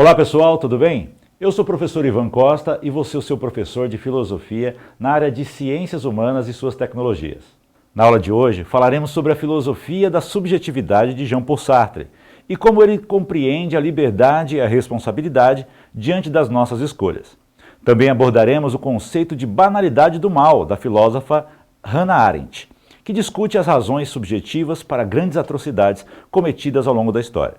Olá pessoal, tudo bem? Eu sou o professor Ivan Costa e vou ser o seu professor de filosofia na área de ciências humanas e suas tecnologias. Na aula de hoje falaremos sobre a filosofia da subjetividade de Jean-Paul Sartre e como ele compreende a liberdade e a responsabilidade diante das nossas escolhas. Também abordaremos o conceito de banalidade do mal da filósofa Hannah Arendt, que discute as razões subjetivas para grandes atrocidades cometidas ao longo da história.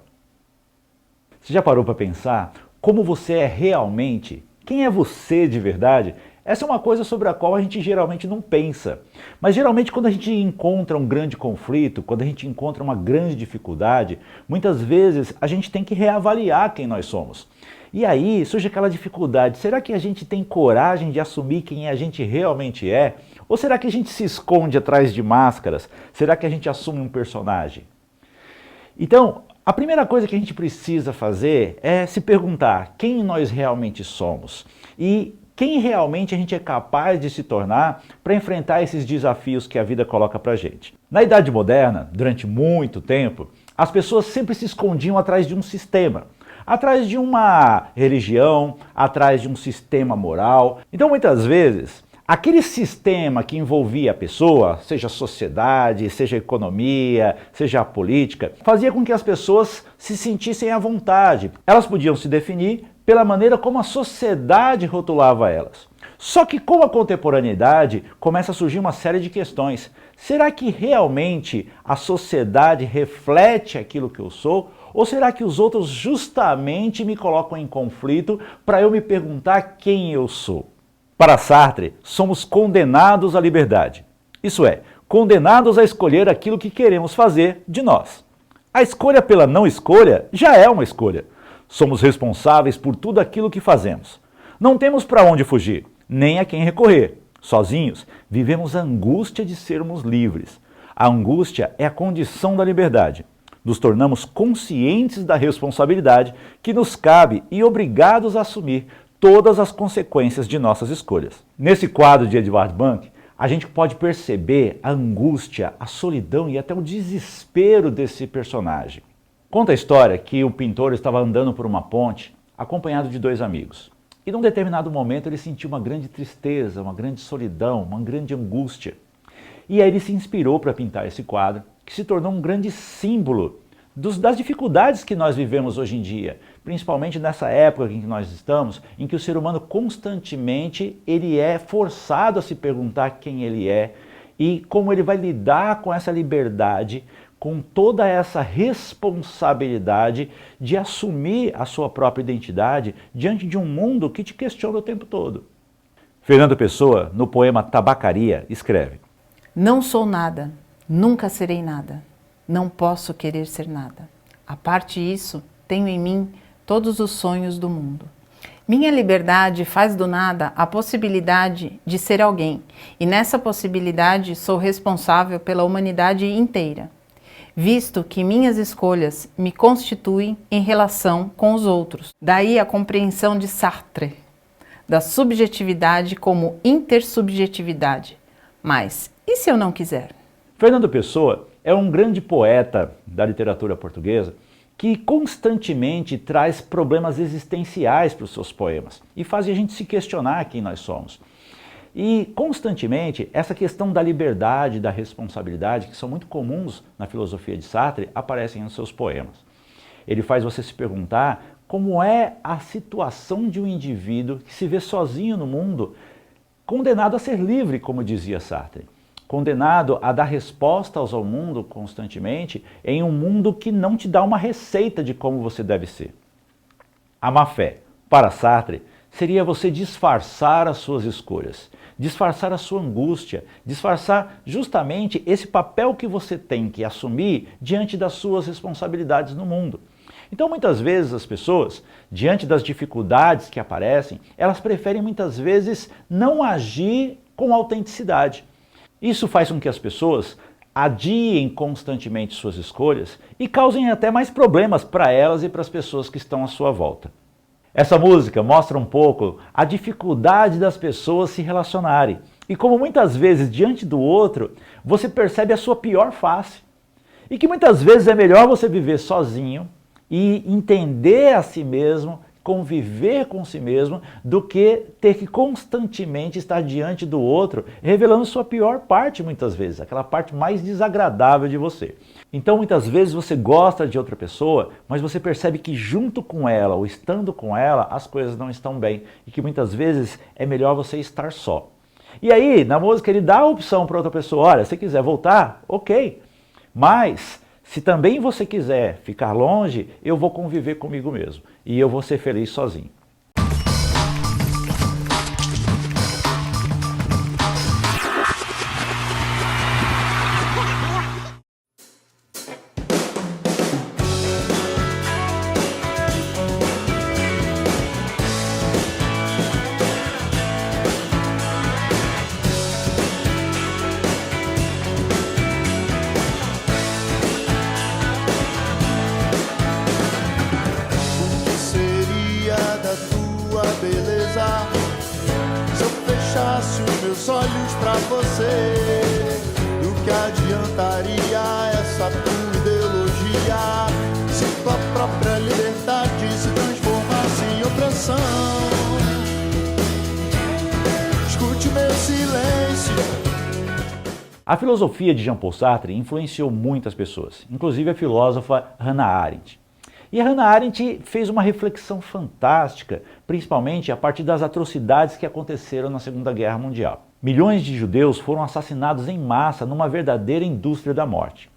Você já parou para pensar como você é realmente? Quem é você de verdade? Essa é uma coisa sobre a qual a gente geralmente não pensa. Mas geralmente quando a gente encontra um grande conflito, quando a gente encontra uma grande dificuldade, muitas vezes a gente tem que reavaliar quem nós somos. E aí surge aquela dificuldade, será que a gente tem coragem de assumir quem a gente realmente é? Ou será que a gente se esconde atrás de máscaras? Será que a gente assume um personagem? Então, a primeira coisa que a gente precisa fazer é se perguntar quem nós realmente somos e quem realmente a gente é capaz de se tornar para enfrentar esses desafios que a vida coloca para a gente. Na Idade Moderna, durante muito tempo, as pessoas sempre se escondiam atrás de um sistema, atrás de uma religião, atrás de um sistema moral. Então, muitas vezes, aquele sistema que envolvia a pessoa, seja a sociedade, seja a economia, seja a política, fazia com que as pessoas se sentissem à vontade. Elas podiam se definir pela maneira como a sociedade rotulava elas. Só que com a contemporaneidade começa a surgir uma série de questões. Será que realmente a sociedade reflete aquilo que eu sou? Ou será que os outros justamente me colocam em conflito para eu me perguntar quem eu sou? Para Sartre, somos condenados à liberdade. Isso é, condenados a escolher aquilo que queremos fazer de nós. A escolha pela não escolha já é uma escolha. Somos responsáveis por tudo aquilo que fazemos. Não temos para onde fugir, nem a quem recorrer. Sozinhos, vivemos a angústia de sermos livres. A angústia é a condição da liberdade. Nos tornamos conscientes da responsabilidade que nos cabe e obrigados a assumir todas as consequências de nossas escolhas. Nesse quadro de Edvard Munch, a gente pode perceber a angústia, a solidão e até o desespero desse personagem. Conta a história que o pintor estava andando por uma ponte, acompanhado de dois amigos. E num determinado momento ele sentiu uma grande tristeza, uma grande solidão, uma grande angústia. E aí ele se inspirou para pintar esse quadro, que se tornou um grande símbolo das dificuldades que nós vivemos hoje em dia, principalmente nessa época em que nós estamos, em que o ser humano constantemente ele é forçado a se perguntar quem ele é e como ele vai lidar com essa liberdade, com toda essa responsabilidade de assumir a sua própria identidade diante de um mundo que te questiona o tempo todo. Fernando Pessoa, no poema Tabacaria, escreve: Não sou nada, nunca serei nada. Não posso querer ser nada. A parte isso, tenho em mim todos os sonhos do mundo. Minha liberdade faz do nada a possibilidade de ser alguém, e nessa possibilidade sou responsável pela humanidade inteira, visto que minhas escolhas me constituem em relação com os outros. Daí a compreensão de Sartre, da subjetividade como intersubjetividade. Mas, e se eu não quiser? Fernando Pessoa é um grande poeta da literatura portuguesa que constantemente traz problemas existenciais para os seus poemas e faz a gente se questionar quem nós somos. E constantemente essa questão da liberdade, da responsabilidade, que são muito comuns na filosofia de Sartre, aparecem nos seus poemas. Ele faz você se perguntar como é a situação de um indivíduo que se vê sozinho no mundo, condenado a ser livre, como dizia Sartre. Condenado a dar respostas ao mundo constantemente em um mundo que não te dá uma receita de como você deve ser. A má-fé, para Sartre, seria você disfarçar as suas escolhas, disfarçar a sua angústia, disfarçar justamente esse papel que você tem que assumir diante das suas responsabilidades no mundo. Então, muitas vezes as pessoas, diante das dificuldades que aparecem, elas preferem muitas vezes não agir com autenticidade. Isso faz com que as pessoas adiem constantemente suas escolhas e causem até mais problemas para elas e para as pessoas que estão à sua volta. Essa música mostra um pouco a dificuldade das pessoas se relacionarem e como muitas vezes diante do outro você percebe a sua pior face e que muitas vezes é melhor você viver sozinho e entender a si mesmo conviver com si mesmo do que ter que constantemente estar diante do outro, revelando sua pior parte muitas vezes, aquela parte mais desagradável de você. Então muitas vezes você gosta de outra pessoa, mas você percebe que junto com ela ou estando com ela as coisas não estão bem e que muitas vezes é melhor você estar só. E aí, na música ele dá a opção para outra pessoa, olha, se quiser voltar, ok, mas se também você quiser ficar longe, eu vou conviver comigo mesmo e eu vou ser feliz sozinho. Beleza, se eu fechasse os meus olhos pra você, do que adiantaria essa tua ideologia, se tua própria liberdade se transformasse em opressão? Escute meu silêncio. A filosofia de Jean-Paul Sartre influenciou muitas pessoas, inclusive a filósofa Hannah Arendt. E a Hannah Arendt fez uma reflexão fantástica, principalmente a partir das atrocidades que aconteceram na Segunda Guerra Mundial. Milhões de judeus foram assassinados em massa numa verdadeira indústria da morte.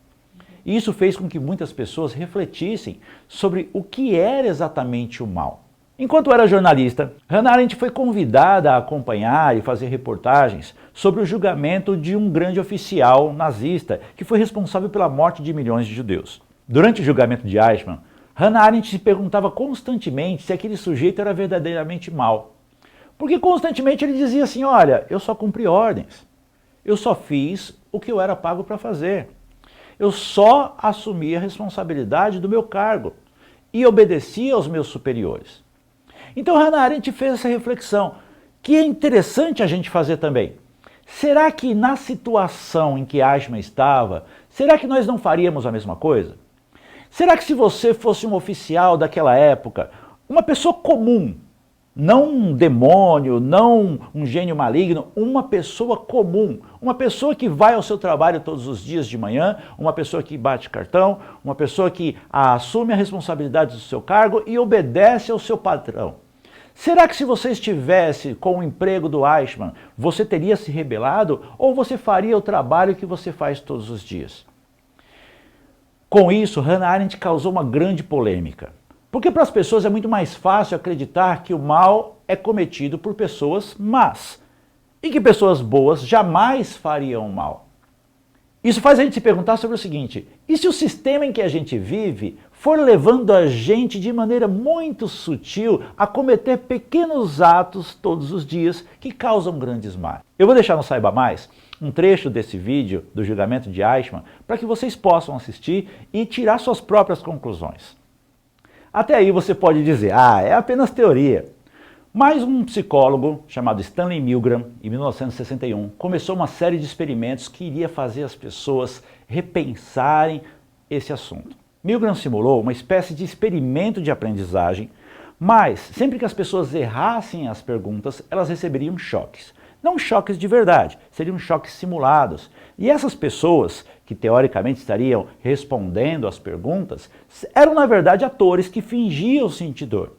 E isso fez com que muitas pessoas refletissem sobre o que era exatamente o mal. Enquanto era jornalista, Hannah Arendt foi convidada a acompanhar e fazer reportagens sobre o julgamento de um grande oficial nazista que foi responsável pela morte de milhões de judeus. Durante o julgamento de Eichmann, Hannah Arendt se perguntava constantemente se aquele sujeito era verdadeiramente mau. Porque constantemente ele dizia assim, olha, eu só cumpri ordens, eu só fiz o que eu era pago para fazer, eu só assumi a responsabilidade do meu cargo e obedeci aos meus superiores. Então Hannah Arendt fez essa reflexão, que é interessante a gente fazer também. Será que na situação em que Eichmann estava, será que nós não faríamos a mesma coisa? Será que se você fosse um oficial daquela época, uma pessoa comum, não um demônio, não um gênio maligno, uma pessoa comum, uma pessoa que vai ao seu trabalho todos os dias de manhã, uma pessoa que bate cartão, uma pessoa que assume a responsabilidade do seu cargo e obedece ao seu patrão. Será que se você estivesse com o emprego do Eichmann, você teria se rebelado ou você faria o trabalho que você faz todos os dias? Com isso, Hannah Arendt causou uma grande polêmica. Porque para as pessoas é muito mais fácil acreditar que o mal é cometido por pessoas más e que pessoas boas jamais fariam o mal. Isso faz a gente se perguntar sobre o seguinte, e se o sistema em que a gente vive for levando a gente de maneira muito sutil a cometer pequenos atos todos os dias que causam grandes males? Eu vou deixar no Saiba Mais um trecho desse vídeo do julgamento de Eichmann para que vocês possam assistir e tirar suas próprias conclusões. Até aí você pode dizer, é apenas teoria. Mas um psicólogo chamado Stanley Milgram, em 1961, começou uma série de experimentos que iria fazer as pessoas repensarem esse assunto. Milgram simulou uma espécie de experimento de aprendizagem, mas sempre que as pessoas errassem as perguntas, elas receberiam choques. Não choques de verdade, seriam choques simulados. E essas pessoas, que teoricamente estariam respondendo às perguntas, eram na verdade atores que fingiam sentir dor.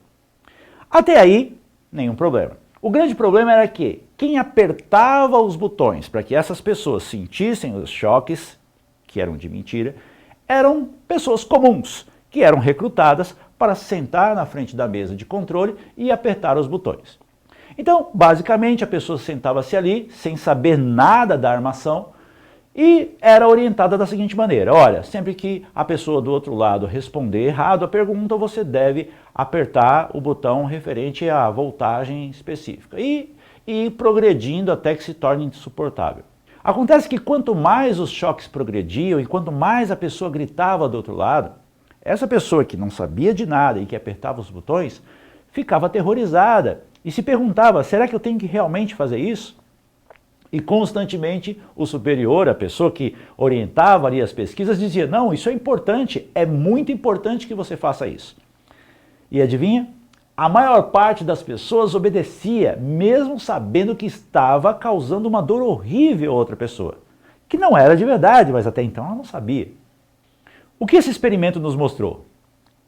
Até aí, nenhum problema. O grande problema era que quem apertava os botões para que essas pessoas sentissem os choques, que eram de mentira, eram pessoas comuns, que eram recrutadas para sentar na frente da mesa de controle e apertar os botões. Então, basicamente, a pessoa sentava-se ali, sem saber nada da armação, e era orientada da seguinte maneira, olha, sempre que a pessoa do outro lado responder errado a pergunta, você deve apertar o botão referente à voltagem específica e ir progredindo até que se torne insuportável. Acontece que quanto mais os choques progrediam e quanto mais a pessoa gritava do outro lado, essa pessoa que não sabia de nada e que apertava os botões, ficava aterrorizada e se perguntava, será que eu tenho que realmente fazer isso? E constantemente o superior, a pessoa que orientava ali as pesquisas, dizia, não, isso é importante, é muito importante que você faça isso. E adivinha? A maior parte das pessoas obedecia, mesmo sabendo que estava causando uma dor horrível a outra pessoa, que não era de verdade, mas até então ela não sabia. O que esse experimento nos mostrou?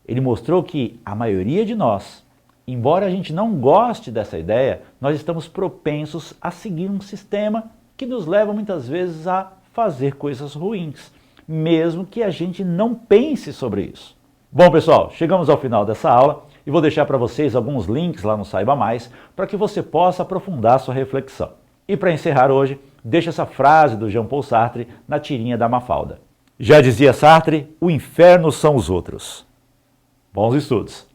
Ele mostrou que a maioria de nós, embora a gente não goste dessa ideia, nós estamos propensos a seguir um sistema que nos leva muitas vezes a fazer coisas ruins, mesmo que a gente não pense sobre isso. Bom, pessoal, chegamos ao final dessa aula e vou deixar para vocês alguns links lá no Saiba Mais para que você possa aprofundar sua reflexão. E para encerrar hoje, deixa essa frase do Jean Paul Sartre na tirinha da Mafalda. Já dizia Sartre, o inferno são os outros. Bons estudos!